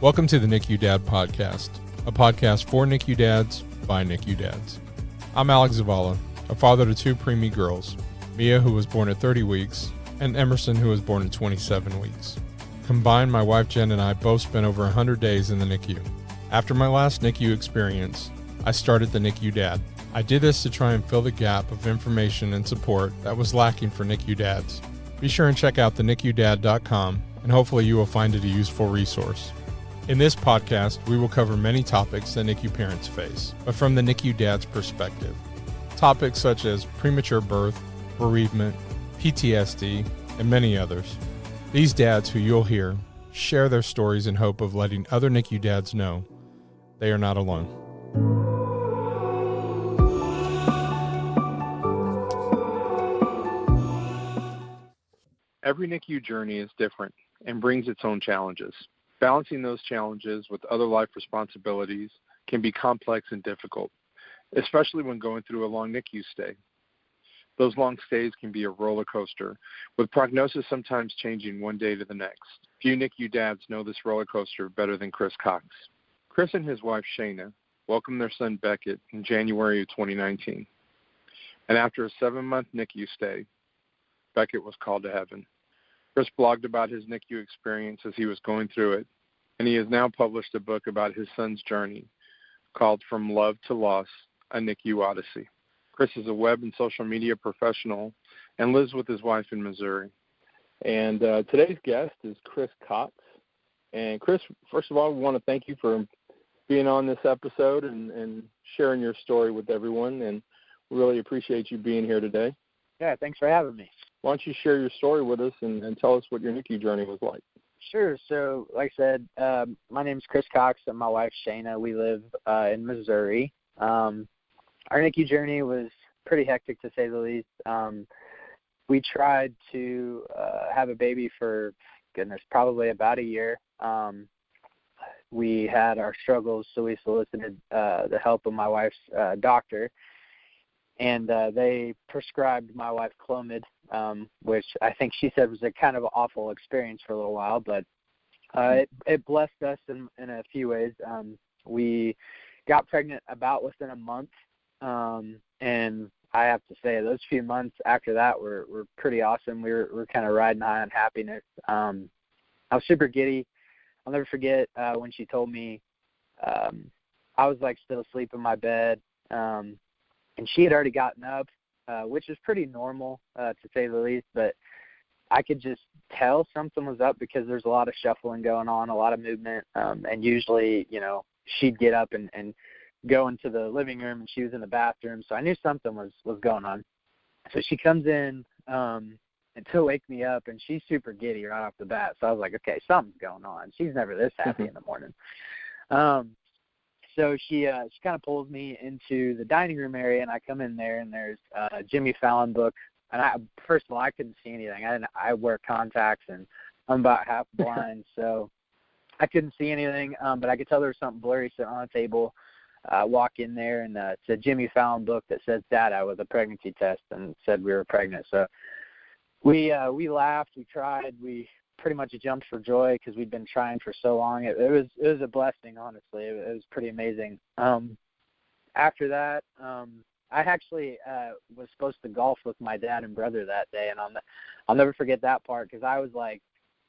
Welcome to the NICU Dad Podcast, a podcast for NICU dads by NICU dads. I'm Alex Zavala, a father to two preemie girls, Mia, who was born at 30 weeks, and Emerson, who was born at 27 weeks. Combined, my wife Jen and I both spent over 100 days in the NICU. After my last NICU experience, I started the NICU Dad. I did this to try and fill the gap of information and support that was lacking for NICU dads. Be sure and check out thenicudad.com, and hopefully you will find it a useful resource. In this podcast, we will cover many topics that NICU parents face, but from the NICU dad's perspective. Topics such as premature birth, bereavement, PTSD, and many others. These dads who you'll hear share their stories in hope of letting other NICU dads know they are not alone. Every NICU journey is different and brings its own challenges. Balancing those challenges with other life responsibilities can be complex and difficult, especially when going through a long NICU stay. Those long stays can be a roller coaster, with prognosis sometimes changing one day to the next. Few NICU dads know this roller coaster better than Chris Cox. Chris and his wife Shayna welcomed their son Beckett in January of 2019. And after a 7-month NICU stay, Beckett was called to heaven. Chris blogged about his NICU experience as he was going through it, and he has now published a book about his son's journey called From Love to Loss, a NICU Odyssey. Chris is a web and social media professional and lives with his wife in Missouri. And today's guest is Chris Cox. And Chris, first of all, we want to thank you for being on this episode and sharing your story with everyone, and we really appreciate you being here today. Yeah, thanks for having me. Why don't you share your story with us and tell us what your NICU journey was like? Sure. So, like I said, my name's Chris Cox and my wife Shayna. We live in Missouri. Our NICU journey was pretty hectic, to say the least. We tried to have a baby for, probably about a year. We had our struggles, so we solicited the help of my wife's doctor. And they prescribed my wife Clomid, which I think she said was a kind of awful experience for a little while, but it blessed us in a few ways. We got pregnant about within a month, and I have to say those few months after that were pretty awesome. We were kind of riding high on happiness. I was super giddy. I'll never forget when she told me I was like still asleep in my bed. And she had already gotten up, which is pretty normal, to say the least, but I could just tell something was up because there's a lot of shuffling going on, a lot of movement, and usually, she'd get up and go into the living room, and she was in the bathroom, so I knew something was going on. So she comes in and to wake me up, and she's super giddy right off the bat, so I was like, okay, something's going on. She's never this happy in the morning. So she kind of pulls me into the dining room area, and I come in there, and there's a Jimmy Fallon book. And first of all, I couldn't see anything. I wear contacts, and I'm about half blind, so I couldn't see anything. But I could tell there was something blurry sitting on a table. I walk in there, and it's a Jimmy Fallon book that says Dada with a pregnancy test, and said we were pregnant. So we laughed, we cried, we pretty much jumped for joy because we'd been trying for so long. It was a blessing, honestly. It was pretty amazing. After that, I actually was supposed to golf with my dad and brother that day, and I'll never forget that part because I was like,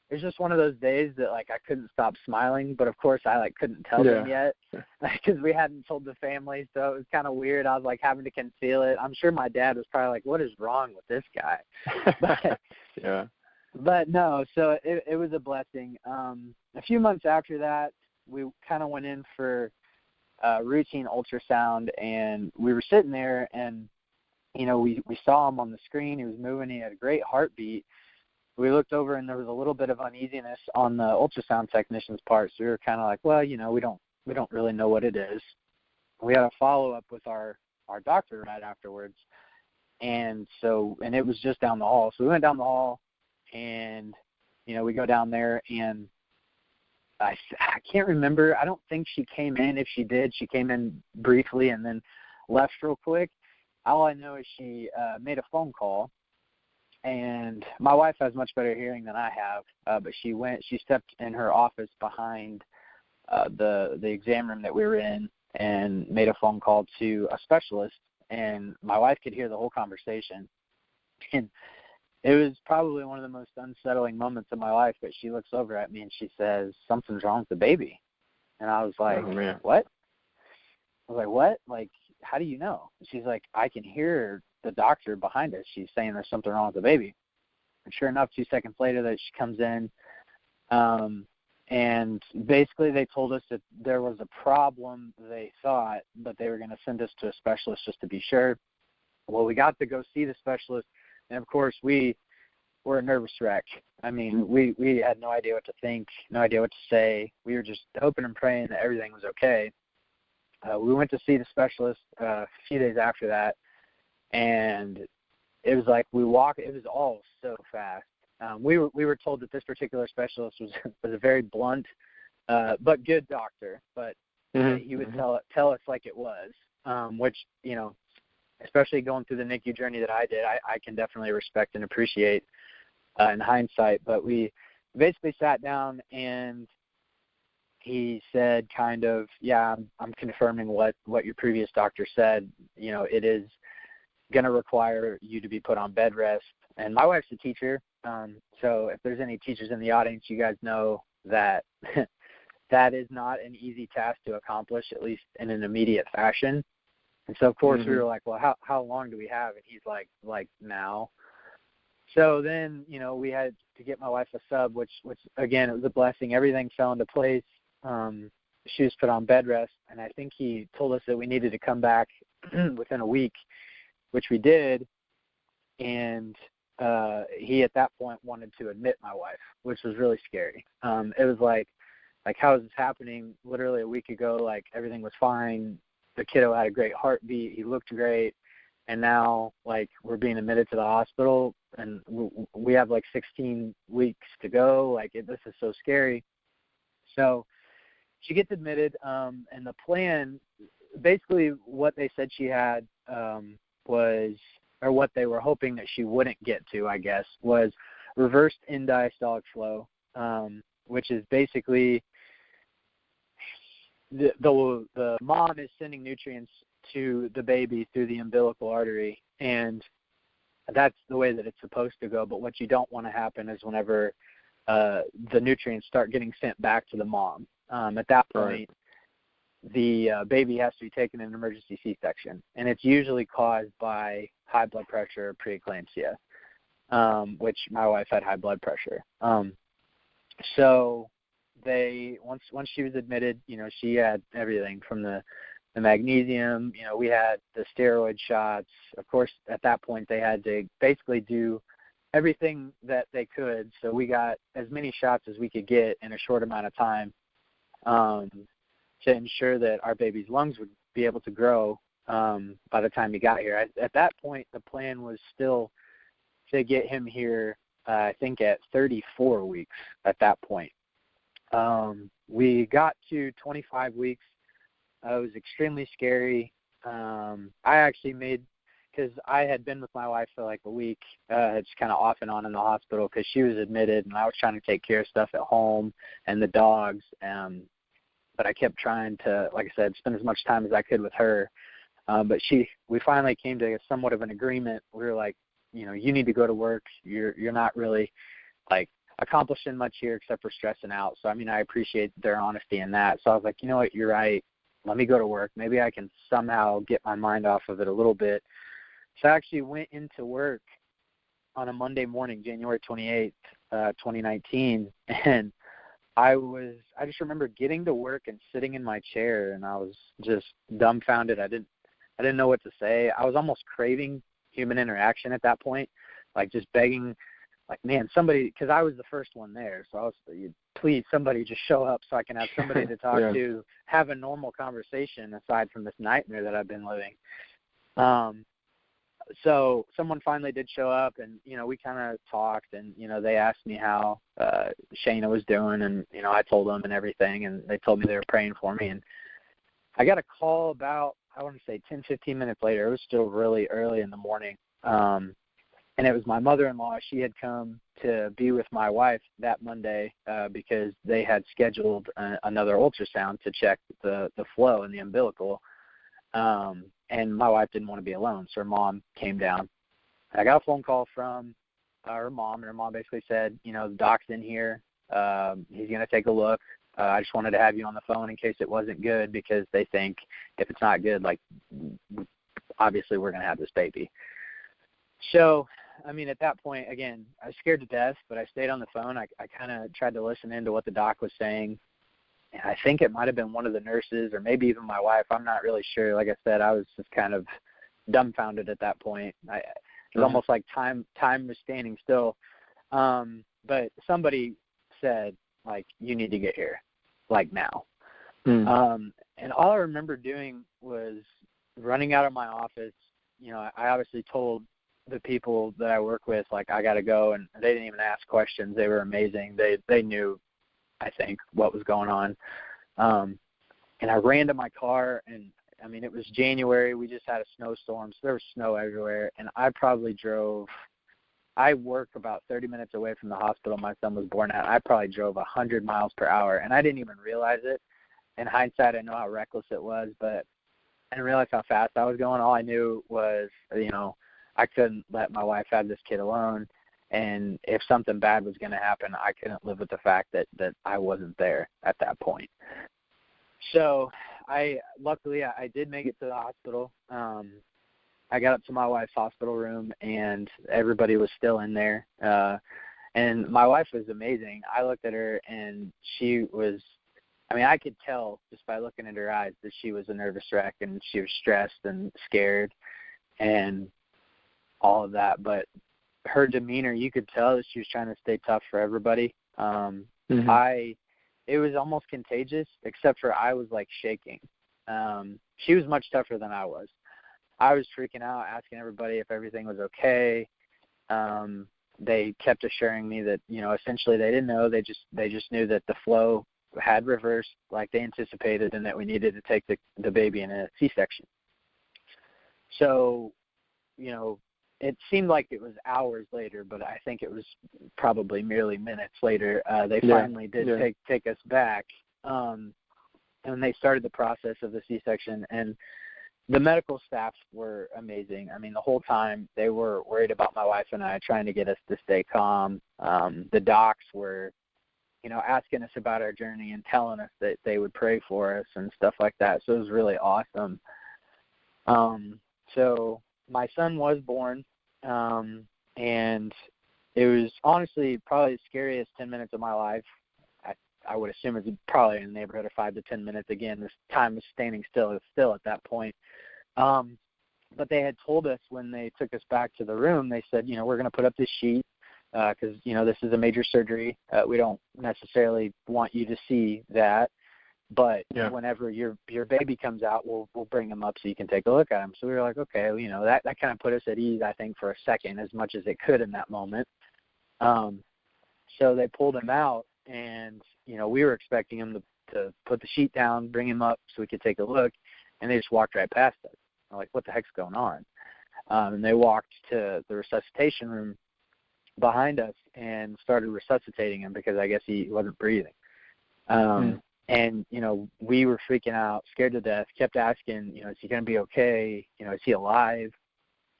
it was just one of those days that like I couldn't stop smiling, but of course I like couldn't tell them yet because we hadn't told the family, so it was kind of weird. I was like having to conceal it. I'm sure my dad was probably like, "What is wrong with this guy?" But, yeah. But no, so it was a blessing. A few months after that, we kind of went in for routine ultrasound, and we were sitting there, and, we saw him on the screen. He was moving. He had a great heartbeat. We looked over, and there was a little bit of uneasiness on the ultrasound technician's part, so we were kind of like, well, we don't really know what it is. We had a follow-up with our doctor right afterwards, and it was just down the hall. So we went down the hall, and, we go down there, and I can't remember. I don't think she came in. If she did, she came in briefly and then left real quick. All I know is she made a phone call, and my wife has much better hearing than I have, but she stepped in her office behind the exam room that we were in and made a phone call to a specialist, and my wife could hear the whole conversation. And it was probably one of the most unsettling moments of my life, but she looks over at me and she says, "Something's wrong with the baby." And I was like, Oh, man. "What?" I was like, "What? Like, how do you know?" And she's like, "I can hear the doctor behind us. She's saying there's something wrong with the baby." And sure enough, 2 seconds later, that she comes in, and basically they told us that there was a problem, they thought, but they were going to send us to a specialist just to be sure. Well, we got to go see the specialist, and of course we were a nervous wreck. I mean, we had no idea what to think, no idea what to say. We were just hoping and praying that everything was okay. We went to see the specialist a few days after that, and it was like it was all so fast. We were told that this particular specialist was a very blunt but good doctor, but he would tell us like it was, which, especially going through the NICU journey that I did, I can definitely respect and appreciate in hindsight. But we basically sat down and he said kind of, "Yeah, I'm confirming what your previous doctor said. It is going to require you to be put on bed rest." And my wife's a teacher, so if there's any teachers in the audience, you guys know that that is not an easy task to accomplish, at least in an immediate fashion. And so, of course, we were like, "Well, how long do we have?" And he's like now. So then, we had to get my wife a sub, which again, it was a blessing. Everything fell into place. She was put on bed rest, and I think he told us that we needed to come back within a week, which we did. And he at that point wanted to admit my wife, which was really scary. It was like how is this happening? Literally a week ago, like everything was fine. The kiddo had a great heartbeat. He looked great. And now, like, we're being admitted to the hospital, and we have, 16 weeks to go. Like, this is so scary. So she gets admitted, and the plan, basically what they said she had was, or what they were hoping that she wouldn't get to, I guess, was reversed end-diastolic flow, which is basically the mom is sending nutrients to the baby through the umbilical artery, and that's the way that it's supposed to go. But what you don't want to happen is whenever the nutrients start getting sent back to the mom. At that point, the baby has to be taken in an emergency C-section, and it's usually caused by high blood pressure or preeclampsia, which my wife had high blood pressure. So they once she was admitted, she had everything from the magnesium, we had the steroid shots. Of course, at that point, they had to basically do everything that they could. So we got as many shots as we could get in a short amount of time to ensure that our baby's lungs would be able to grow by the time he got here. At that point, the plan was still to get him here, I think, at 34 weeks at that point. We got to 25 weeks. It was extremely scary. I actually because I had been with my wife for a week, just kind of off and on in the hospital because she was admitted, and I was trying to take care of stuff at home and the dogs. But I kept trying to, like I said, spend as much time as I could with her. But we finally came to somewhat of an agreement. We were like, you need to go to work. You're not really accomplishing much here except for stressing out. So, I appreciate their honesty in that. So I was like, you know what, you're right. Let me go to work. Maybe I can somehow get my mind off of it a little bit. So I actually went into work on a Monday morning, January 28th, 2019, and I just remember getting to work and sitting in my chair, and I was just dumbfounded. I didn't know what to say. I was almost craving human interaction at that point, just begging, man, somebody, because I was the first one there, so I was, please, somebody just show up so I can have somebody to talk to, have a normal conversation aside from this nightmare that I've been living. So someone finally did show up, and, we kind of talked, and, they asked me how Shayna was doing, and, I told them and everything, and they told me they were praying for me. And I got a call about, I want to say 10, 15 minutes later. It was still really early in the morning. And it was my mother-in-law. She had come to be with my wife that Monday because they had scheduled another ultrasound to check the flow in the umbilical. And my wife didn't want to be alone, so her mom came down. I got a phone call from her mom, and her mom basically said, the doc's in here. He's going to take a look. I just wanted to have you on the phone in case it wasn't good, because they think if it's not good, obviously we're going to have this baby. So, at that point, again, I was scared to death, but I stayed on the phone. I kind of tried to listen into what the doc was saying. And I think it might have been one of the nurses or maybe even my wife. I'm not really sure. Like I said, I was just kind of dumbfounded at that point. It was almost like time was standing still. But somebody said, you need to get here, now. And all I remember doing was running out of my office. I obviously told the people that I work with, I got to go, and they didn't even ask questions. They were amazing. They knew, I think, what was going on. And I ran to my car, and, it was January. We just had a snowstorm, so there was snow everywhere. And I work about 30 minutes away from the hospital my son was born at. I probably drove 100 miles per hour, and I didn't even realize it. In hindsight, I know how reckless it was, but I didn't realize how fast I was going. All I knew was, I couldn't let my wife have this kid alone. And if something bad was going to happen, I couldn't live with the fact that I wasn't there at that point. So luckily I did make it to the hospital. I got up to my wife's hospital room, and everybody was still in there. And my wife was amazing. I looked at her, and she was, I could tell just by looking at her eyes that she was a nervous wreck, and she was stressed and scared and all of that. But her demeanor, you could tell that she was trying to stay tough for everybody. It was almost contagious, except for I was shaking. She was much tougher than I was. I was freaking out, asking everybody if everything was okay. They kept assuring me that, essentially they didn't know. They just knew that the flow had reversed like they anticipated, and that we needed to take the baby in a C-section. So, it seemed like it was hours later, but I think it was probably merely minutes later. They finally did take us back, and they started the process of the C-section. And the medical staff were amazing. The whole time they were worried about my wife and I, trying to get us to stay calm. The docs were, asking us about our journey and telling us that they would pray for us and stuff like that. So it was really awesome. So my son was born, and it was honestly probably the scariest 10 minutes of my life. I would assume it's probably in the neighborhood of 5 to 10 minutes. Again, this time was standing still at that point. But they had told us when they took us back to the room, they said, we're going to put up this sheet because, this is a major surgery. We don't necessarily want you to see that. But whenever your baby comes out, we'll bring him up so you can take a look at him. So we were like, okay, that kind of put us at ease, I think, for a second, as much as it could in that moment. So they pulled him out, and, we were expecting him to put the sheet down, bring him up so we could take a look, and they just walked right past us. I'm like, what the heck's going on? And they walked to the resuscitation room behind us and started resuscitating him because I guess he wasn't breathing. And, we were freaking out, scared to death, kept asking, is he going to be okay? Is he alive?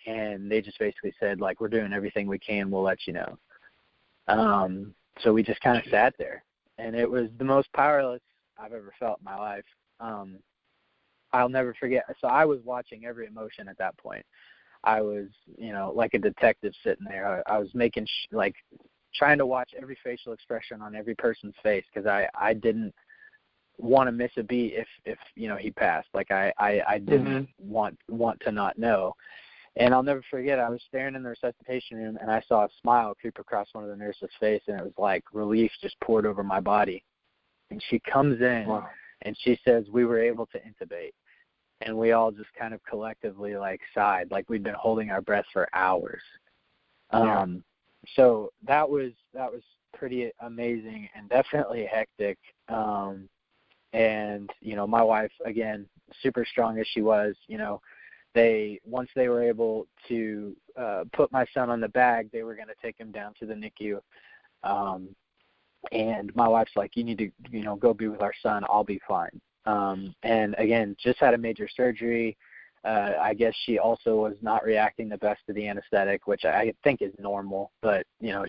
And they just basically said, we're doing everything we can. We'll let you know. So we just kind of sat there, and it was the most powerless I've ever felt in my life. I'll never forget. So I was watching every emotion at that point. I was, like a detective sitting there. I was making, trying to watch every facial expression on every person's face, because I didn't want to miss a beat if he passed. I didn't want to not know. And I'll never forget, I was staring in the resuscitation room, and I saw a smile creep across one of the nurses' face, and it was like relief just poured over my body. And she comes in, and she says, we were able to intubate. And we all just kind of collectively sighed, like we'd been holding our breath for hours. So that was pretty amazing and definitely hectic. And, my wife, again, super strong as she was, once they were able to put my son on the bag, they were going to take him down to the NICU. And my wife's like, you need to, go be with our son. I'll be fine. And again, just had a major surgery. I guess she also was not reacting the best to the anesthetic, which I think is normal. But,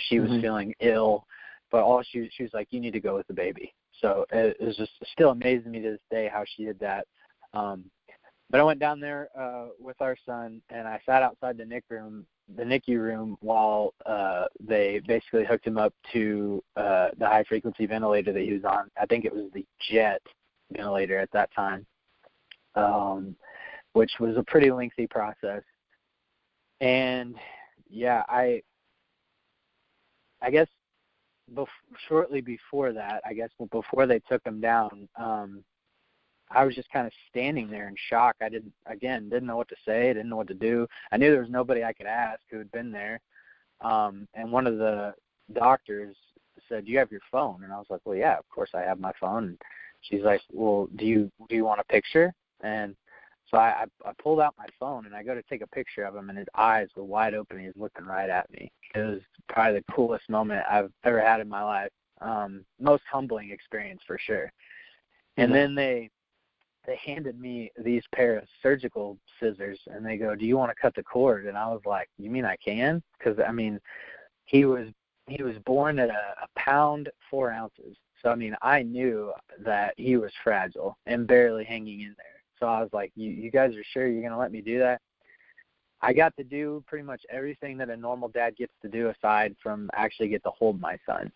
she was feeling ill. But she was like, you need to go with the baby. So it was just still amazing me to this day how she did that. But I went down there with our son, and I sat outside the NICU room while they basically hooked him up to the high-frequency ventilator that he was on. I think it was the jet ventilator at that time, which was a pretty lengthy process. And, yeah, I guess shortly before that, before they took him down, I was just kind of standing there in shock. I didn't know what to say. I didn't know what to do. I knew there was nobody I could ask who had been there. And one of the doctors said, "Do you have your phone?" And I was like, "Well, yeah, of course I have my phone." And she's like, "Well, do you want a picture?" And so I pulled out my phone, and I go to take a picture of him, and his eyes were wide open. He was looking right at me. It was probably the coolest moment I've ever had in my life. Most humbling experience for sure. And then they handed me these pair of surgical scissors, and they go, "Do you want to cut the cord?" And I was like, "You mean I can?" Because, he was born at a pound, 4 ounces. So, I knew that he was fragile and barely hanging in there. So I was like, you guys are sure you're going to let me do that? I got to do pretty much everything that a normal dad gets to do aside from actually get to hold my son.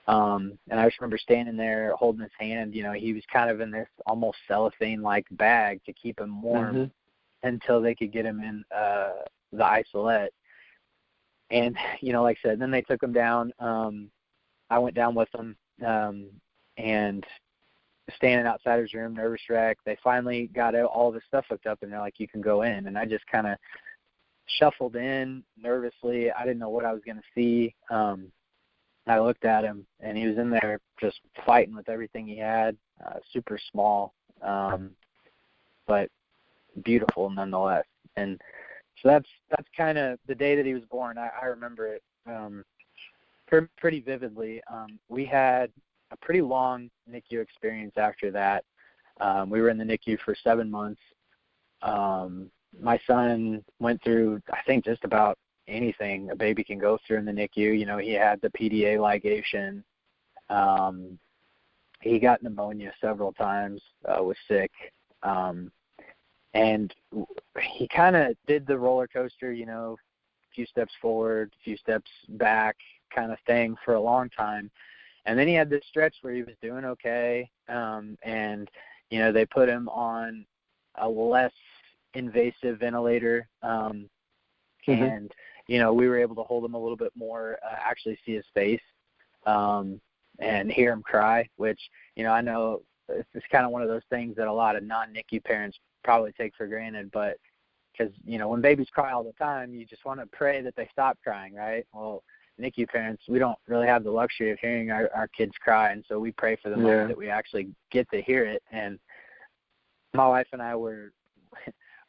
And I just remember standing there holding his hand. He was kind of in this almost cellophane-like bag to keep him warm until they could get him in the isolette. And, like I said, then they took him down. I went down with them and standing outside his room, nervous wreck. They finally got all this stuff hooked up, and they're like, "You can go in." And I just kind of shuffled in nervously. I didn't know what I was going to see. I looked at him, and he was in there just fighting with everything he had, super small, but beautiful nonetheless. And so that's kind of the day that he was born. I remember it pretty vividly. We had a pretty long NICU experience after that. We were in the NICU for 7 months. My son went through, I think, just about anything a baby can go through in the NICU. He had the PDA ligation. He got pneumonia several times, was sick. And he kind of did the roller coaster, a few steps forward, a few steps back kind of thing for a long time. And then he had this stretch where he was doing okay. And, they put him on a less invasive ventilator. And, we were able to hold him a little bit more, actually see his face and hear him cry, which, I know it's kind of one of those things that a lot of non-NICU parents probably take for granted. But because, when babies cry all the time, you just want to pray that they stop crying, right? Well, NICU parents, we don't really have the luxury of hearing our kids cry, and so we pray for the moment that we actually get to hear it. And my wife and I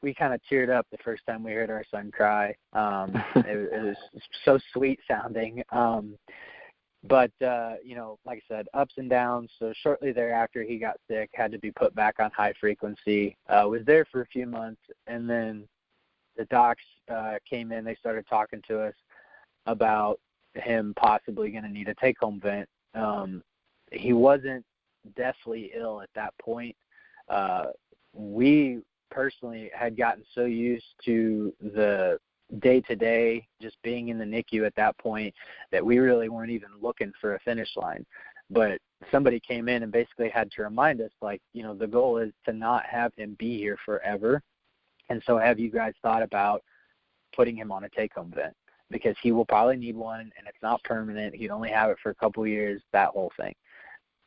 we kind of teared up the first time we heard our son cry. It was so sweet sounding. But, like I said, ups and downs. So shortly thereafter, he got sick, had to be put back on high frequency, was there for a few months, and then the docs came in. They started talking to us about him possibly going to need a take-home vent. He wasn't deathly ill at that point. We personally had gotten so used to the day-to-day just being in the NICU at that point that we really weren't even looking for a finish line. But somebody came in and basically had to remind us, the goal is to not have him be here forever. And so have you guys thought about putting him on a take-home vent? Because he will probably need one, and it's not permanent. He'd only have it for a couple of years, that whole thing.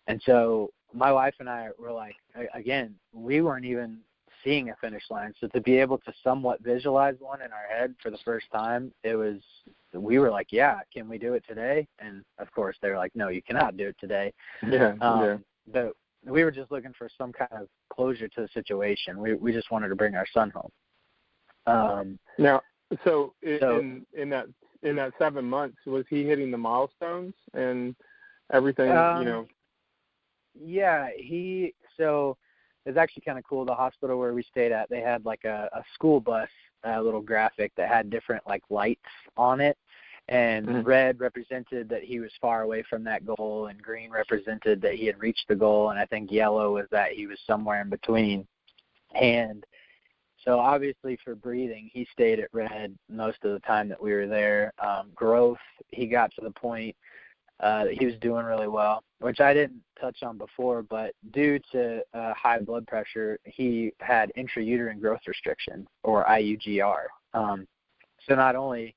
And so my wife and I were like, again, we weren't even seeing a finish line. So to be able to somewhat visualize one in our head for the first time, we were like, yeah, can we do it today? And of course they were like, no, you cannot do it today. But we were just looking for some kind of closure to the situation. We just wanted to bring our son home. Now, so in that 7 months, was he hitting the milestones and everything? Yeah, so it was actually kind of cool. The hospital where we stayed at, they had like a school bus, a little graphic that had different like lights on it, and red represented that he was far away from that goal, and green represented that he had reached the goal, and I think yellow was that he was somewhere in between. And so obviously for breathing, he stayed at red most of the time that we were there. Growth, he got to the point that he was doing really well, which I didn't touch on before, but due to high blood pressure, he had intrauterine growth restriction, or IUGR. So not only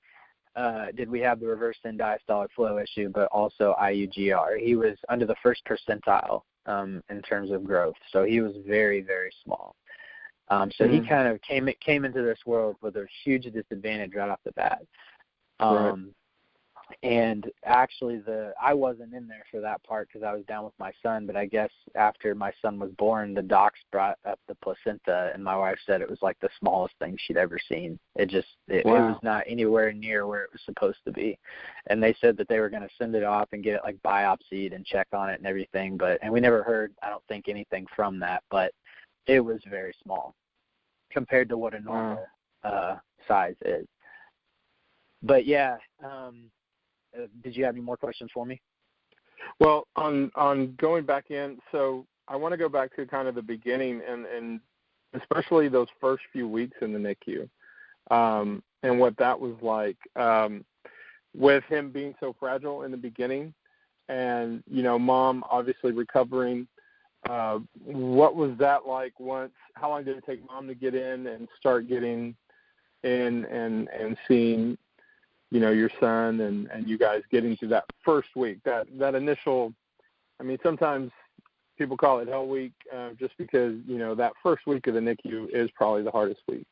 did we have the reverse end diastolic flow issue, but also IUGR. He was under the first percentile in terms of growth, so he was very, very small. So he kind of came into this world with a huge disadvantage right off the bat. Right. And actually, I wasn't in there for that part because I was down with my son. But I guess after my son was born, the docs brought up the placenta, and my wife said it was like the smallest thing she'd ever seen. It was not anywhere near where it was supposed to be. And they said that they were going to send it off and get it like biopsied and check on it and everything. And we never heard, I don't think, anything from that. But it was very small compared to what a normal size is. But yeah. Did you have any more questions for me? Well, on going back in, so I want to go back to kind of the beginning and especially those first few weeks in the NICU and what that was like with him being so fragile in the beginning and, Mom obviously recovering. What was that like how long did it take Mom to get in and start getting in and seeing your son and you guys getting to that first week, that initial, sometimes people call it hell week just because, that first week of the NICU is probably the hardest week.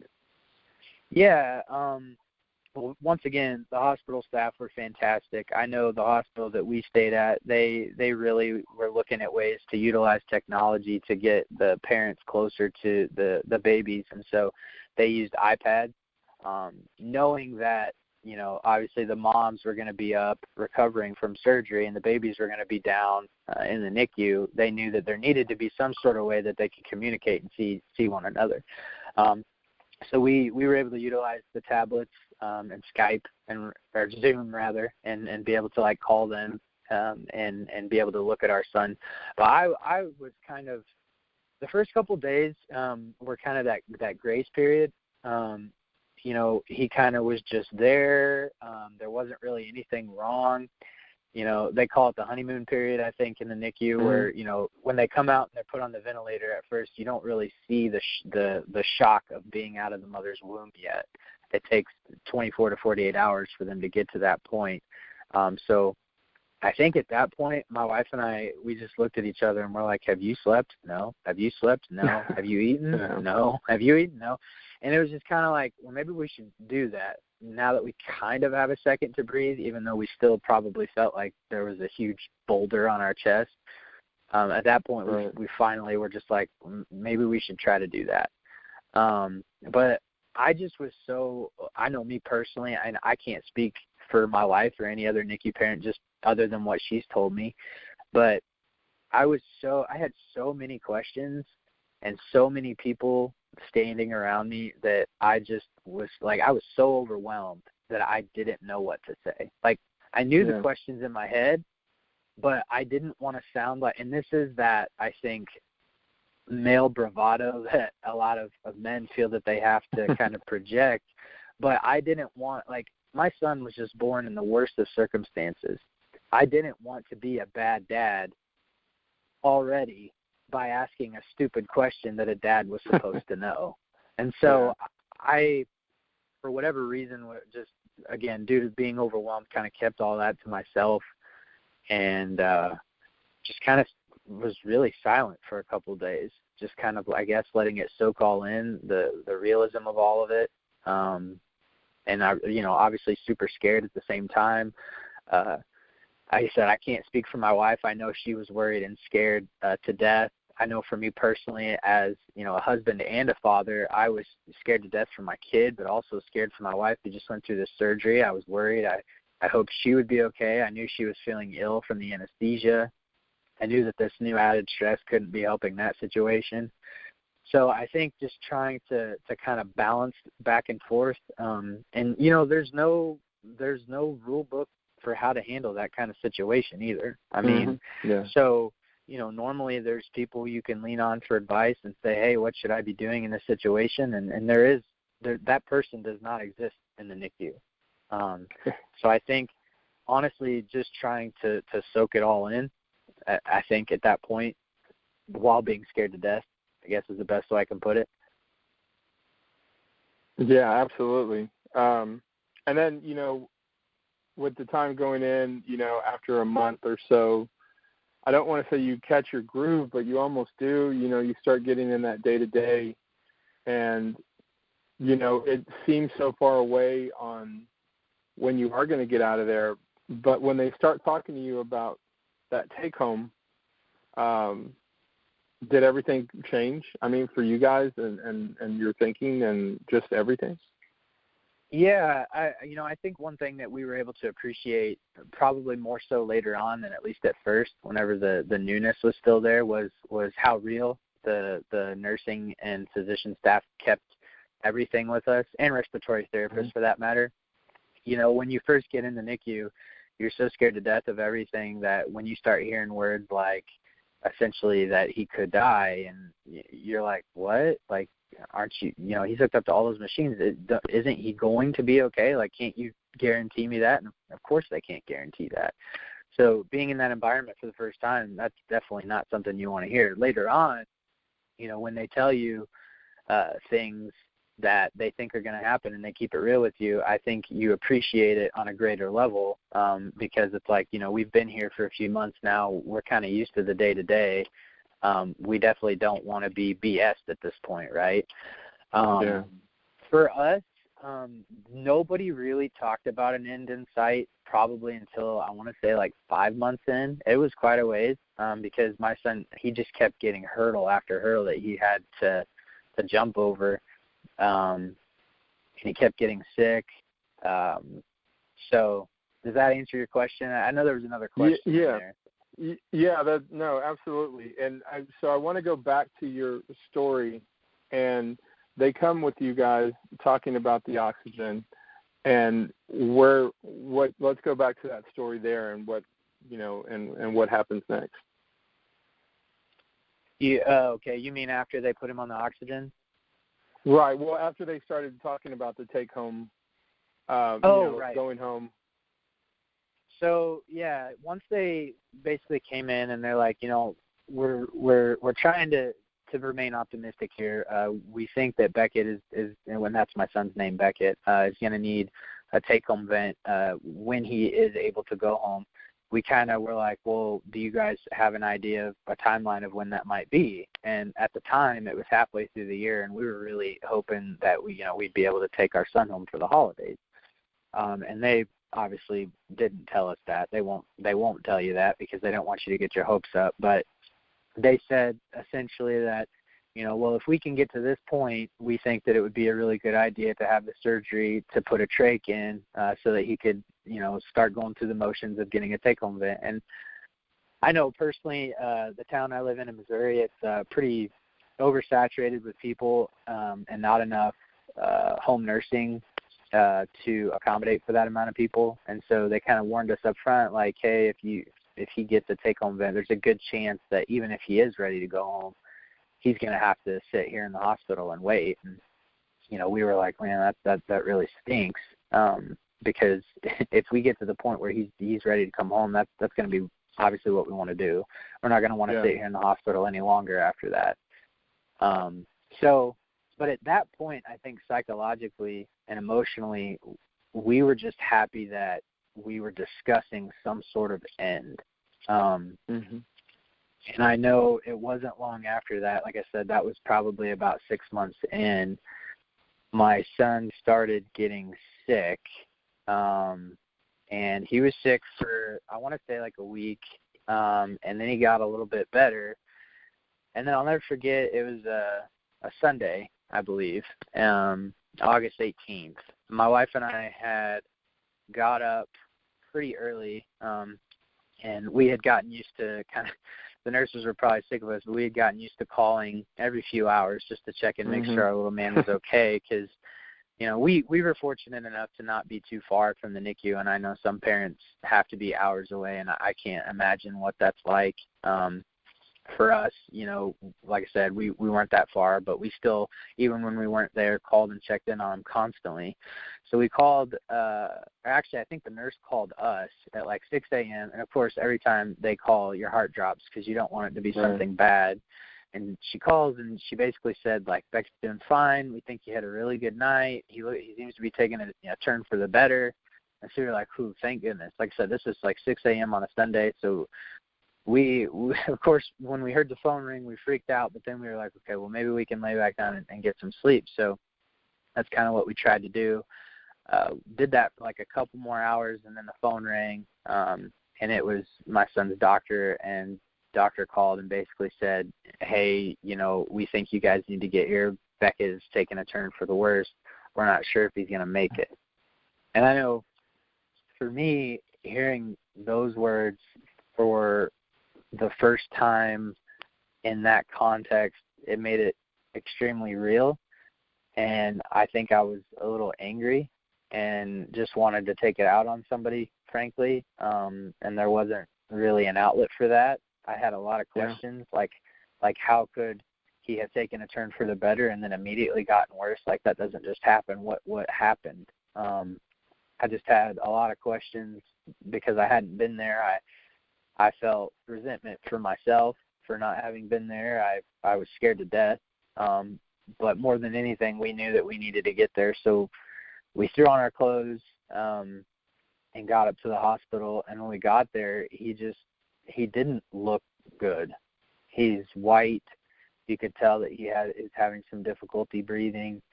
Yeah. Well, once again, the hospital staff were fantastic. I know the hospital that we stayed at, they really were looking at ways to utilize technology to get the parents closer to the babies. And so they used iPads, knowing that, obviously the moms were going to be up recovering from surgery and the babies were going to be down in the NICU. They knew that there needed to be some sort of way that they could communicate and see one another. So we were able to utilize the tablets and Skype or Zoom rather, and be able to like call them and be able to look at our son. But I was kind of, the first couple of days were kind of that grace period. He kind of was just there. There wasn't really anything wrong. They call it the honeymoon period, I think, in the NICU, where, when they come out and they're put on the ventilator at first, you don't really see the shock of being out of the mother's womb yet. It takes 24 to 48 hours for them to get to that point. So I think at that point, my wife and I, we just looked at each other and we're like, have you slept? No. Have you slept? No. Have you eaten? No. Have you eaten? No. And it was just kind of like, well, maybe we should do that now that we kind of have a second to breathe, even though we still probably felt like there was a huge boulder on our chest. At that point, we finally were just like, maybe we should try to do that. But I just was I know me personally, and I can't speak for my wife or any other NICU parent just other than what she's told me, but I had so many questions and so many people standing around me that I just was like, I was so overwhelmed that I didn't know what to say. Like, I knew the questions in my head, but I didn't want to sound like, and this is that, I think, male bravado that a lot of men feel that they have to kind of project, but I didn't want, like, my son was just born in the worst of circumstances. I didn't want to be a bad dad already by asking a stupid question that a dad was supposed to know. And so I, for whatever reason, just, again, due to being overwhelmed, kind of kept all that to myself and just kind of was really silent for a couple of days, just kind of, I guess, letting it soak all in, the realism of all of it. And I, obviously super scared at the same time. Like I said, I can't speak for my wife. I know she was worried and scared to death. I know for me personally, as, a husband and a father, I was scared to death for my kid, but also scared for my wife who just went through this surgery. I was worried. I hoped she would be okay. I knew she was feeling ill from the anesthesia. I knew that this new added stress couldn't be helping that situation. So I think just trying to kind of balance back and forth. And, there's no rule book for how to handle that kind of situation either. I mean, so, normally there's people you can lean on for advice and say, hey, what should I be doing in this situation? And that person does not exist in the NICU. So I think, honestly, just trying to soak it all in, I think at that point, while being scared to death, I guess is the best way I can put it. Yeah, absolutely. And then, with the time going in, after a month or so, I don't want to say you catch your groove, but you almost do. You start getting in that day-to-day, and, it seems so far away on when you are going to get out of there. But when they start talking to you about that take-home, did everything change? I mean, for you guys and your thinking and just everything? Yeah, I think one thing that we were able to appreciate, probably more so later on than at least at first, whenever the newness was still there, was how real the nursing and physician staff kept everything with us, and respiratory therapists for that matter. When you first get in the NICU, you're so scared to death of everything that when you start hearing words like essentially that he could die, and you're like, what? Like, aren't you, he's hooked up to all those machines. Isn't he going to be okay? Like, can't you guarantee me that? And of course they can't guarantee that. So being in that environment for the first time, that's definitely not something you want to hear. Later on, when they tell you things that they think are going to happen and they keep it real with you, I think you appreciate it on a greater level, because it's like, we've been here for a few months now. We're kind of used to the day-to-day. We definitely don't want to be BS'd at this point, right? For us, nobody really talked about an end in sight probably until, I want to say, like 5 months in. It was quite a ways, because my son, he just kept getting hurdle after hurdle that he had to jump over. And he kept getting sick. So does that answer your question? I know there was another question there. Yeah, no, absolutely. And so I want to go back to your story, and they come with you guys talking about the oxygen, and let's go back to that story there, and what, and what happens next. Okay, you mean after they put him on the oxygen? Right. Well, after they started talking about the take-home, right, going home. So yeah, once they basically came in and they're like, we're trying to remain optimistic here. We think that Beckett is, and that's my son's name, Beckett, is going to need a take-home vent when he is able to go home. We kind of were like, well, do you guys have an idea of a timeline of when that might be? And at the time, it was halfway through the year, and we were really hoping that we'd be able to take our son home for the holidays. And they obviously didn't tell us that. They won't tell you that because they don't want you to get your hopes up. But they said essentially that, well, if we can get to this point, we think that it would be a really good idea to have the surgery to put a trach in so that he could, start going through the motions of getting a take-home vent. And I know personally, the town I live in Missouri, it's pretty oversaturated with people and not enough home nursing to accommodate for that amount of people. And so they kind of warned us up front, like, hey, if he gets a take-home vent, there's a good chance that even if he is ready to go home, he's going to have to sit here in the hospital and wait. And, we were like, man, that really stinks. Because if we get to the point where he's ready to come home, that's going to be obviously what we want to do. We're not going to want to sit here in the hospital any longer after that. But at that point, I think psychologically and emotionally, we were just happy that we were discussing some sort of end. And I know it wasn't long after that. Like I said, that was probably about 6 months in. My son started getting sick. And he was sick for, I want to say, like a week. And then he got a little bit better. And then I'll never forget, it was a Sunday, I believe, August 18th. My wife and I had got up pretty early, and we had gotten used to the nurses were probably sick of us, but we had gotten used to calling every few hours just to check and make sure our little man was okay, because we were fortunate enough to not be too far from the NICU, and I know some parents have to be hours away, and I can't imagine what that's like. For us, like I said, we weren't that far, but we still, even when we weren't there, called and checked in on him constantly. So we called, actually I think the nurse called us at like 6 a.m. And of course, every time they call, your heart drops because you don't want it to be something bad. And she calls and she basically said, like, Beckett's doing fine. We think you had a really good night. He seems to be taking a turn for the better. And so we were like, thank goodness. Like I said, this is like 6 a.m. on a Sunday, so we of course, when we heard the phone ring, we freaked out, but then we were like, okay, well, maybe we can lay back down and get some sleep. So that's kind of what we tried to do. Did that for like a couple more hours, and then the phone rang, and it was my son's doctor, and doctor called and basically said, hey, we think you guys need to get here. Beckett is taking a turn for the worst. We're not sure if he's going to make it. And I know for me, hearing those words for the first time in that context, it made it extremely real. And I think I was a little angry and just wanted to take it out on somebody, frankly. And there wasn't really an outlet for that. I had a lot of questions, like how could he have taken a turn for the better and then immediately gotten worse? Like, that doesn't just happen. What happened? I just had a lot of questions because I hadn't been there. I felt resentment for myself for not having been there. I was scared to death. But more than anything, we knew that we needed to get there. So we threw on our clothes and got up to the hospital. And when we got there, he didn't look good. He's white. You could tell that is having some difficulty breathing.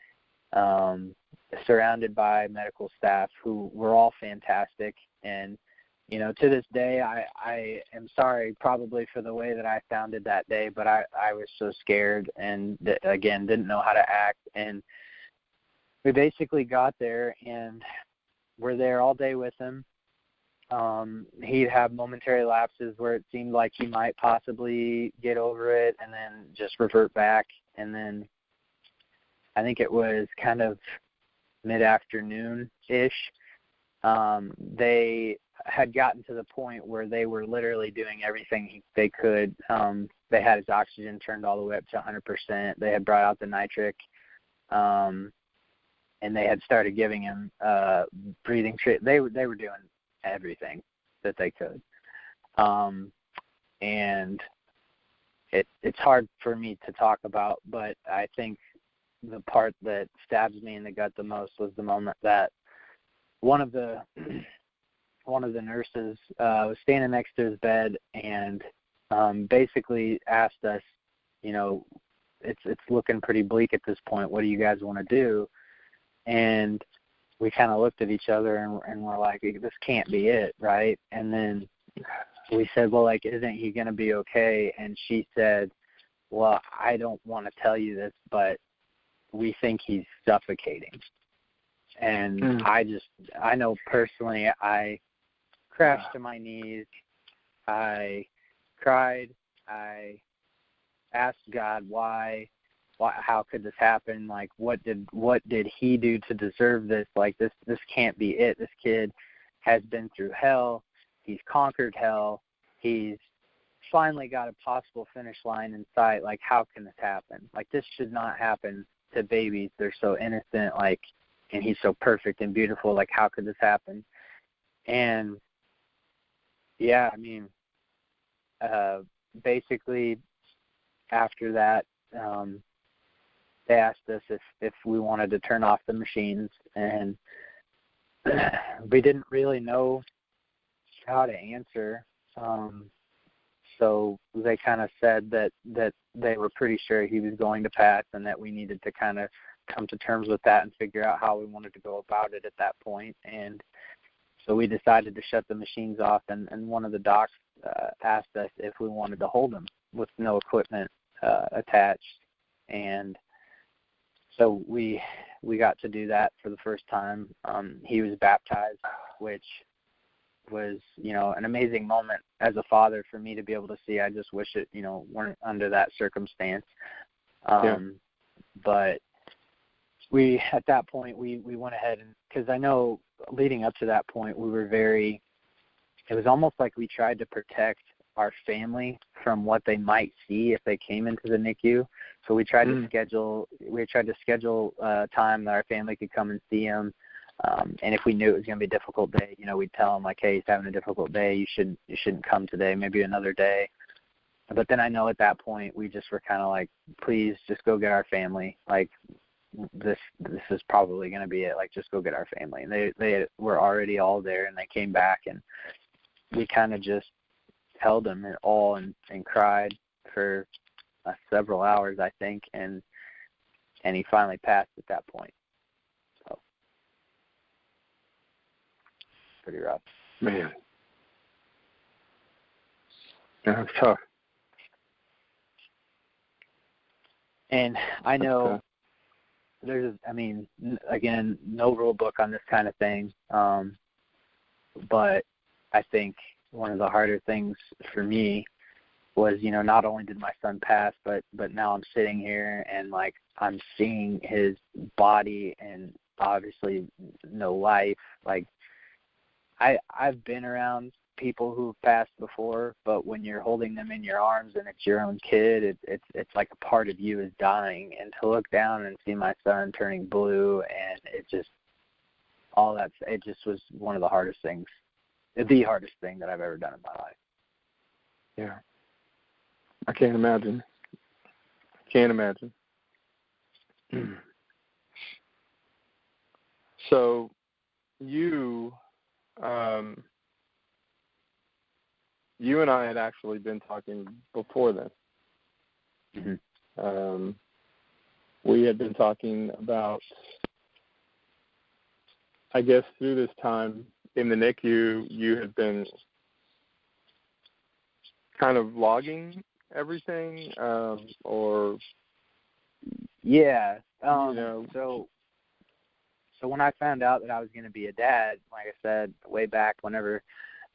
Surrounded by medical staff who were all fantastic. And to this day, I am sorry probably for the way that I sounded that day, but I was so scared and, again, didn't know how to act. And we basically got there and we're there all day with him. He'd have momentary lapses where it seemed like he might possibly get over it and then just revert back. And then I think it was kind of mid-afternoon-ish. They had gotten to the point where they were literally doing everything they could. They had his oxygen turned all the way up to 100%. They had brought out the nitric, and they had started giving him breathing treatment. They were doing everything that they could. And it's hard for me to talk about, but I think the part that stabs me in the gut the most was the moment that one of the nurses was standing next to his bed and basically asked us, it's looking pretty bleak at this point. What do you guys want to do? And we kind of looked at each other and we're like, this can't be it, right? And then we said, well, like, isn't he going to be okay? And she said, well, I don't want to tell you this, but we think he's suffocating. And I know personally, I crashed to my knees. I cried. I asked God why, how could this happen? Like, what did he do to deserve this? Like, this can't be it. This kid has been through hell. He's conquered hell. He's finally got a possible finish line in sight. Like, how can this happen? Like, this should not happen to babies. They're so innocent, like, and he's so perfect and beautiful. Like, how could this happen? And yeah, I mean, basically after that, they asked us if we wanted to turn off the machines, and we didn't really know how to answer. So they kind of said that they were pretty sure he was going to pass and that we needed to kind of come to terms with that and figure out how we wanted to go about it at that point. And so we decided to shut the machines off, and one of the docs asked us if we wanted to hold him with no equipment attached, and so we got to do that for the first time. He was baptized, which was, an amazing moment as a father for me to be able to see. I just wish it, weren't under that circumstance. But at that point, we went ahead, and because I know leading up to that point, it was almost like we tried to protect our family from what they might see if they came into the NICU. So we tried to schedule time that our family could come and see him. And if we knew it was going to be a difficult day, we'd tell him, like, hey, he's having a difficult day. You shouldn't come today, maybe another day. But then I know at that point we just were kind of like, please just go get our family. Like, this is probably going to be it. Like, just go get our family. And they were already all there, and they came back, and we kind of just held him and cried for several hours, I think, and he finally passed at that point. So pretty rough. Man, that's tough. And I know again, no rule book on this kind of thing, but I think one of the harder things for me was, not only did my son pass, but now I'm sitting here and, like, I'm seeing his body and obviously no life. Like, I've been around people who've passed before, but when you're holding them in your arms and it's your own kid, it's like a part of you is dying. And to look down and see my son turning blue, and it just was one of the hardest things, the hardest thing that I've ever done in my life. Yeah. I can't imagine. So you and I had actually been talking before then. Mm-hmm. We had been talking about, I guess, through this time in the NICU, you had been kind of logging everything, or yeah. So when I found out that I was going to be a dad, like I said, way back whenever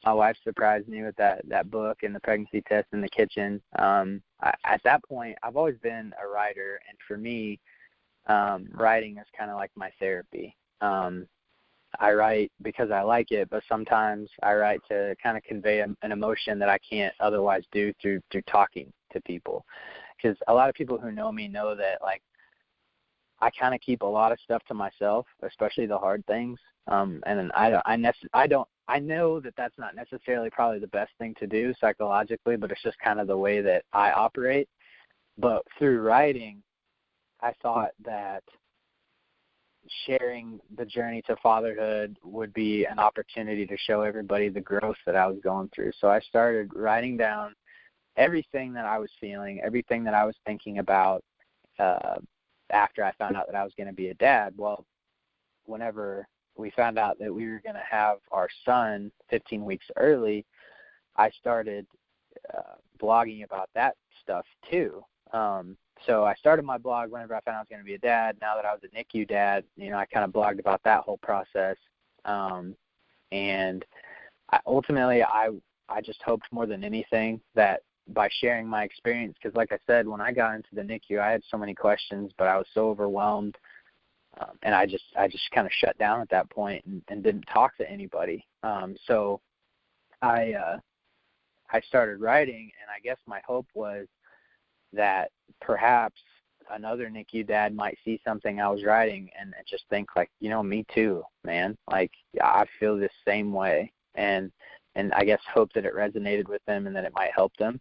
my wife surprised me with that book and the pregnancy test in the kitchen, at that point, I've always been a writer, and for me, writing is kind of like my therapy. I write because I like it, but sometimes I write to kind of convey an emotion that I can't otherwise do through talking to people. Because a lot of people who know me know that, like, I kind of keep a lot of stuff to myself, especially the hard things. And then I know that that's not necessarily probably the best thing to do psychologically, but it's just kind of the way that I operate. But through writing, I thought that sharing the journey to fatherhood would be an opportunity to show everybody the growth that I was going through. So I started writing down everything that I was feeling, everything that I was thinking about after I found out that I was going to be a dad. Well, whenever we found out that we were going to have our son 15 weeks early, I started blogging about that stuff too. So I started my blog whenever I found out I was going to be a dad. Now that I was a NICU dad, I kind of blogged about that whole process. And ultimately, I just hoped more than anything that by sharing my experience, because like I said, when I got into the NICU, I had so many questions, but I was so overwhelmed. And I just kind of shut down at that point and didn't talk to anybody. So I started writing, and I guess my hope was that perhaps another NICU dad might see something I was writing and just think, like, me too, man. Like, I feel this same way, and I guess hope that it resonated with them and that it might help them.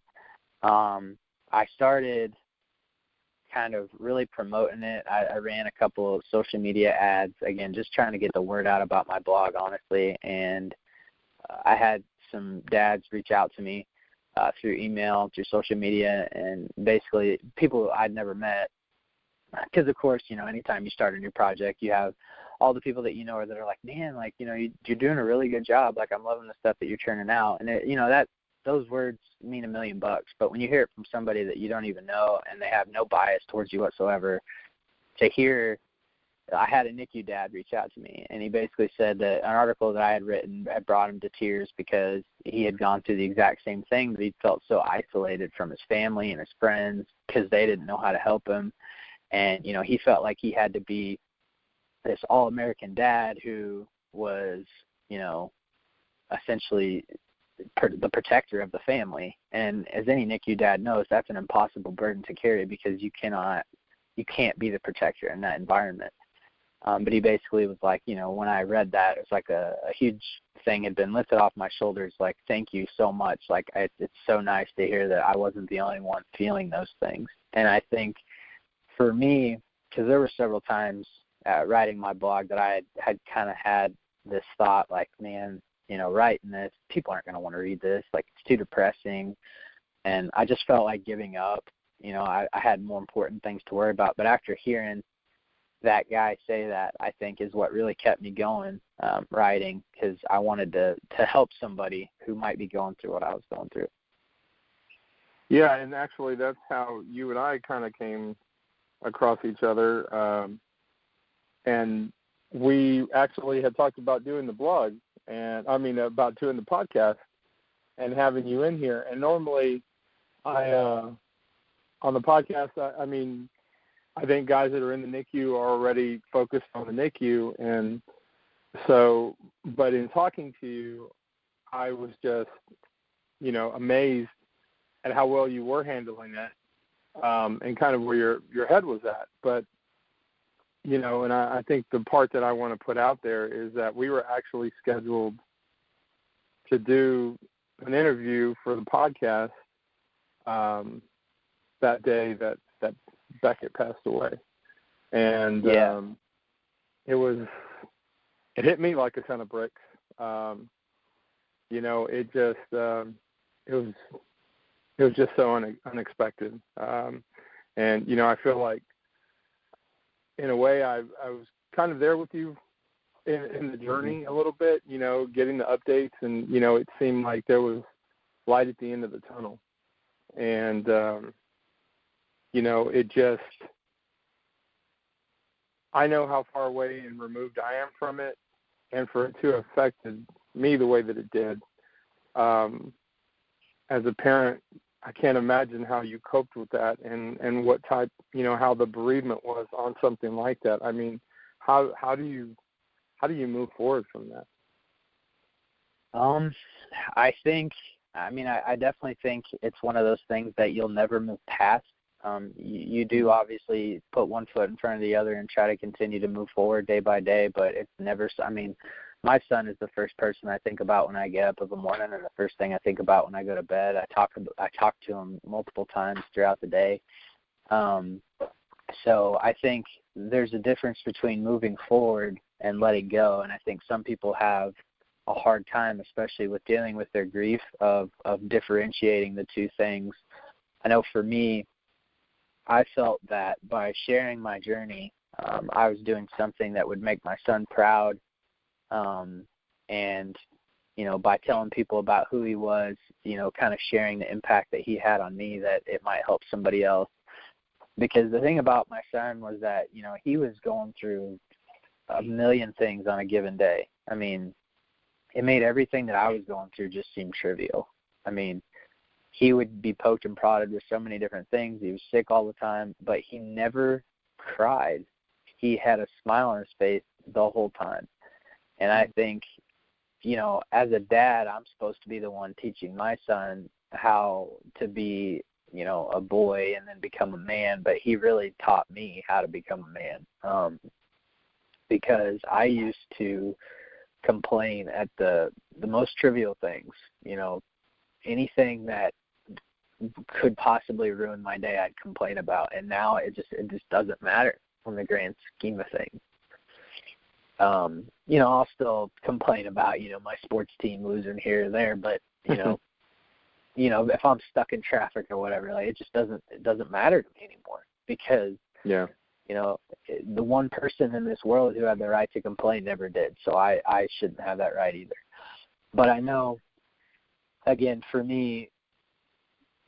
I started kind of really promoting it. I ran a couple of social media ads, again, just trying to get the word out about my blog, honestly. And I had some dads reach out to me through email, through social media, and basically people I'd never met. Because, of course, anytime you start a new project, you have all the people that that are like, man, like, you're doing a really good job. Like, I'm loving the stuff that you're churning out. And, those words mean $1,000,000. But when you hear it from somebody that you don't even know and they have no bias towards you whatsoever, to hear, I had a NICU dad reach out to me, and he basically said that an article that I had written had brought him to tears because he had gone through the exact same thing, but he felt so isolated from his family and his friends because they didn't know how to help him. And, you know, he felt like he had to be this all-American dad who was, you know, essentially the protector of the family. And as any NICU dad knows, that's an impossible burden to carry because you can't be the protector in that environment. But he basically was like, you know, when I read that, it was like a huge thing had been lifted off my shoulders. Like, thank you so much. Like, it's so nice to hear that I wasn't the only one feeling those things. And I think for me, because there were several times writing my blog that I had kind of had this thought, like, man, you know, writing this, people aren't going to want to read this. Like, it's too depressing. And I just felt like giving up. You know, I had more important things to worry about. But after hearing that guy say that, I think is what really kept me going, writing, because I wanted to help somebody who might be going through what I was going through. Yeah, and actually that's how you and I kind of came across each other. And we actually had talked about doing the blog, and about doing the podcast and having you in here. And normally on the podcast, I think guys that are in the NICU are already focused on the NICU. And so, but in talking to you, I was just, you know, amazed at how well you were handling it, and kind of where your head was at. But, you know, and I think the part that I want to put out there is that we were actually scheduled to do an interview for the podcast that day that Beckett passed away. And it hit me like a ton of bricks. You know, it was just so unexpected. And, you know, I feel like in a way I was kind of there with you in the journey a little bit, you know, getting the updates, and, you know, it seemed like there was light at the end of the tunnel. And, you know, I know how far away and removed I am from it, and for it to have affected me the way that it did, as a parent, I can't imagine how you coped with that and what type, you know, how the bereavement was on something like that. I mean, how do you move forward from that? I definitely think it's one of those things that you'll never move past. You do obviously put one foot in front of the other and try to continue to move forward day by day, but it's never, my son is the first person I think about when I get up in the morning, and the first thing I think about when I go to bed. I talk to him multiple times throughout the day. So I think there's a difference between moving forward and letting go, and I think some people have a hard time, especially with dealing with their grief, of differentiating the two things. I know for me, I felt that by sharing my journey, I was doing something that would make my son proud. And, you know, by telling people about who he was, you know, kind of sharing the impact that he had on me, that it might help somebody else. Because the thing about my son was that, you know, he was going through a million things on a given day. I mean, it made everything that I was going through just seem trivial. I mean, he would be poked and prodded with so many different things. He was sick all the time, but he never cried. He had a smile on his face the whole time. And I think, you know, as a dad, I'm supposed to be the one teaching my son how to be, you know, a boy and then become a man, but he really taught me how to become a man. Because I used to complain at the most trivial things, you know, anything that could possibly ruin my day, I'd complain about. And now it just doesn't matter on the grand scheme of things. You know, I'll still complain about, you know, my sports team losing here or there, but, you know, if I'm stuck in traffic or whatever, like, it doesn't matter to me anymore, because, you know, the one person in this world who had the right to complain never did. So I shouldn't have that right either. But I know again, for me,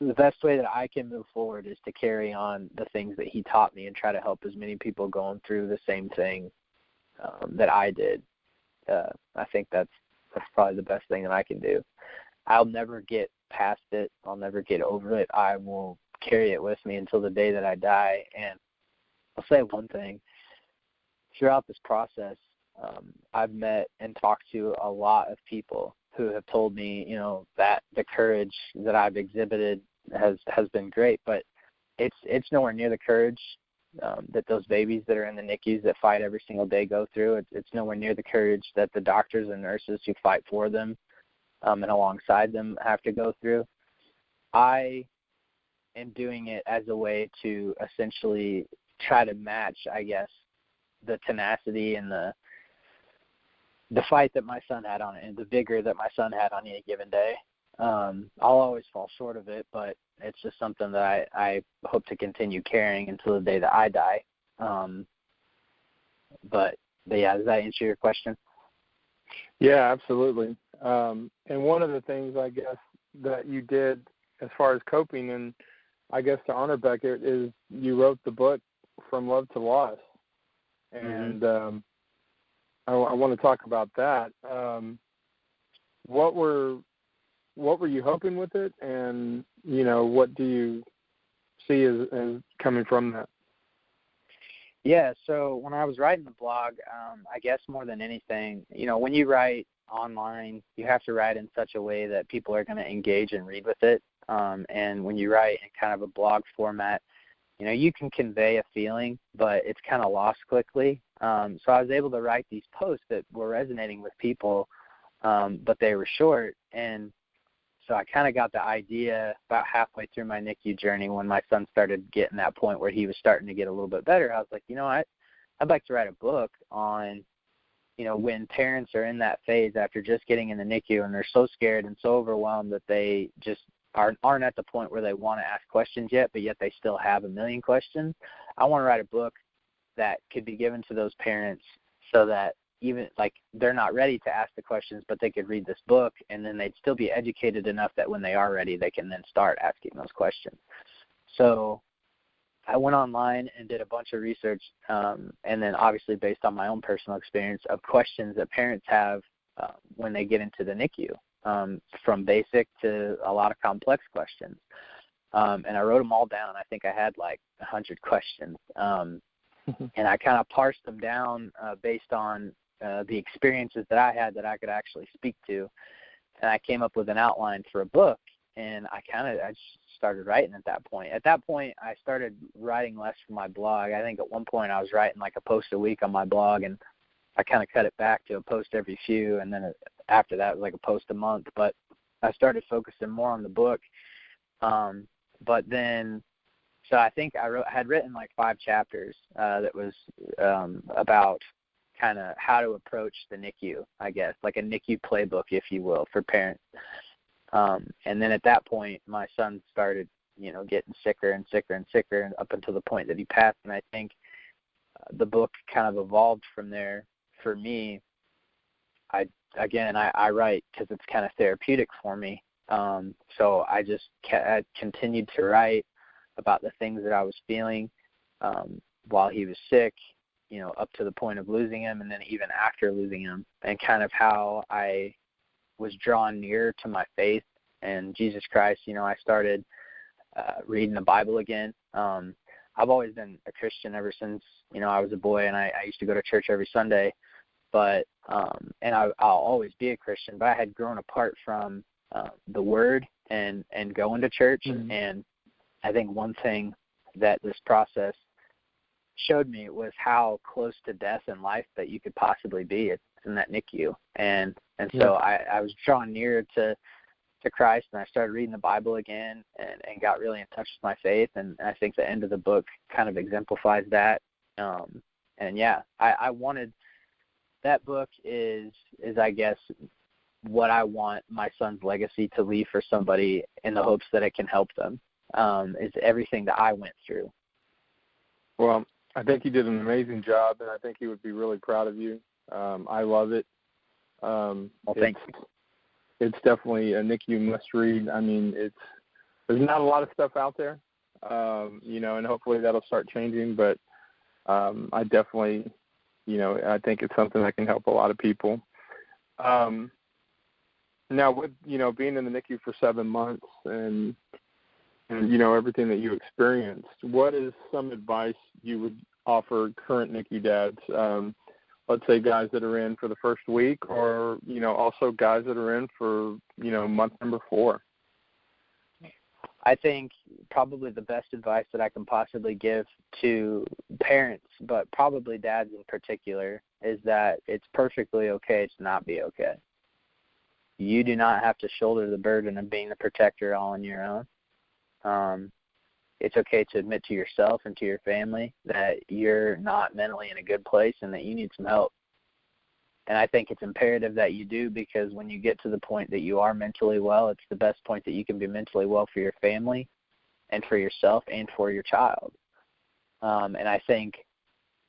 the best way that I can move forward is to carry on the things that he taught me and try to help as many people going through the same thing that I did. I think that's probably the best thing that I can do. I'll never get past it. I'll never get over it. I will carry it with me until the day that I die. And I'll say one thing. Throughout this process, I've met and talked to a lot of people who have told me, that the courage that I've exhibited has been great, but it's nowhere near the courage that those babies that are in the NICUs that fight every single day go through. It's nowhere near the courage that the doctors and nurses who fight for them and alongside them have to go through. I am doing it as a way to essentially try to match, I guess, the tenacity and the fight that my son had on it and the vigor that my son had on any given day. I'll always fall short of it, but it's just something that I hope to continue carrying until the day that I die. But yeah, does that answer your question? Yeah, absolutely. And one of the things, I guess, that you did as far as coping, and I guess to honor Beckett, is you wrote the book From Love to Loss. And I want to talk about that. What were you hoping with it, and what do you see as coming from that? Yeah, so when I was writing the blog, I guess more than anything, when you write online, you have to write in such a way that people are going to engage and read with it. And when you write in kind of a blog format, you can convey a feeling, but it's kind of lost quickly. So I was able to write these posts that were resonating with people, but they were short. And so I kind of got the idea about halfway through my NICU journey when my son started getting that point where he was starting to get a little bit better. I was like, I'd like to write a book on, when parents are in that phase after just getting in the NICU and they're so scared and so overwhelmed that they just aren't at the point where they want to ask questions yet, but yet they still have a million questions. I want to write a book that could be given to those parents so that even they're not ready to ask the questions, but they could read this book and then they'd still be educated enough that when they are ready, they can then start asking those questions. So I went online and did a bunch of research, and then obviously based on my own personal experience of questions that parents have when they get into the NICU, from basic to a lot of complex questions. And I wrote them all down. I think I had 100 questions. And I kind of parsed them down based on the experiences that I had that I could actually speak to. And I came up with an outline for a book, and I just started writing at that point. At that point, I started writing less for my blog. I think at one point I was writing a post a week on my blog, and I kind of cut it back to a post every few, and then after that it was a post a month. But I started focusing more on the book. But then, so I think I had written 5 chapters that was about kind of how to approach the NICU, I guess, like a NICU playbook, if you will, for parents. And then at that point, my son started, getting sicker and sicker and sicker, and up until the point that he passed. And I think the book kind of evolved from there. For me, I write because it's kind of therapeutic for me. So I just continued to write about the things that I was feeling while he was sick, up to the point of losing him, and then even after losing him, and kind of how I was drawn near to my faith and Jesus Christ. I started reading the Bible again. I've always been a Christian ever since, I was a boy, and I used to go to church every Sunday. But and I'll always be a Christian, but I had grown apart from the Word and going to church. Mm-hmm. And I think one thing that this process showed me was how close to death and life that you could possibly be. It's in that NICU. And so I was drawn near to Christ, and I started reading the Bible again and got really in touch with my faith. And I think the end of the book kind of exemplifies that. And yeah, I wanted, that book is I guess what I want my son's legacy to leave for somebody, in the hopes that it can help them, is everything that I went through. Well, I think you did an amazing job, and I think he would be really proud of you. I love it. Well, thanks. it's definitely a NICU must read. I mean, there's not a lot of stuff out there, and hopefully that'll start changing. But I definitely, I think it's something that can help a lot of people. Now, with being in the NICU for 7 months and everything that you experienced, what is some advice you would offer current NICU dads? Let's say guys that are in for the first week, or also guys that are in for month number 4. I think probably the best advice that I can possibly give to parents, but probably dads in particular, is that it's perfectly okay to not be okay. You do not have to shoulder the burden of being the protector all on your own. It's okay to admit to yourself and to your family that you're not mentally in a good place and that you need some help. And I think it's imperative that you do, because when you get to the point that you are mentally well, it's the best point that you can be mentally well for your family and for yourself and for your child. And I think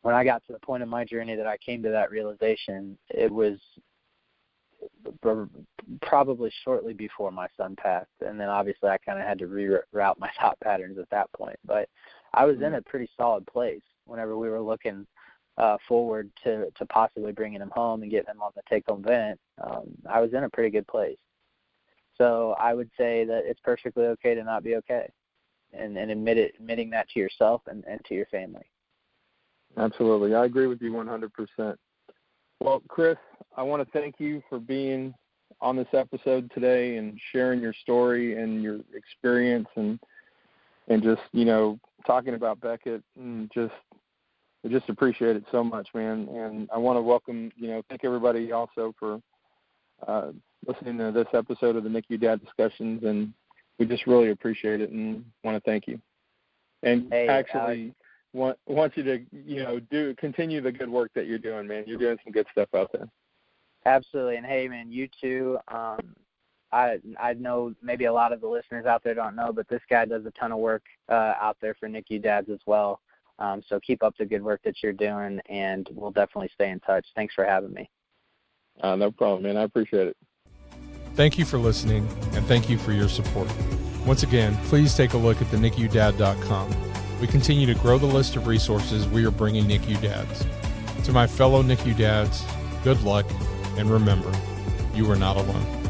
when I got to the point in my journey that I came to that realization, it was probably shortly before my son passed. And then obviously I kind of had to reroute my thought patterns at that point. But I was in a pretty solid place whenever we were looking forward to possibly bringing him home and getting him on the take-home vent. I was in a pretty good place. So I would say that it's perfectly okay to not be okay, and admitting that to yourself and to your family. Absolutely. I agree with you 100%. Well, Chris, I want to thank you for being on this episode today and sharing your story and your experience and just, talking about Beckett, and I just appreciate it so much, man. And I want to thank everybody also for listening to this episode of the NICU Dad Discussions, and we just really appreciate it and want to thank you. And want you to continue the good work that you're doing, man. You're doing some good stuff out there. Absolutely. And hey, man, you too. I know maybe a lot of the listeners out there don't know, but this guy does a ton of work out there for NICU dads as well. So keep up the good work that you're doing, and we'll definitely stay in touch. Thanks for having me. No problem, man. I appreciate it. Thank you for listening, and thank you for your support. Once again, please take a look at thenicudad.com. We continue to grow the list of resources we are bringing NICU dads. To my fellow NICU dads, good luck, and remember, you are not alone.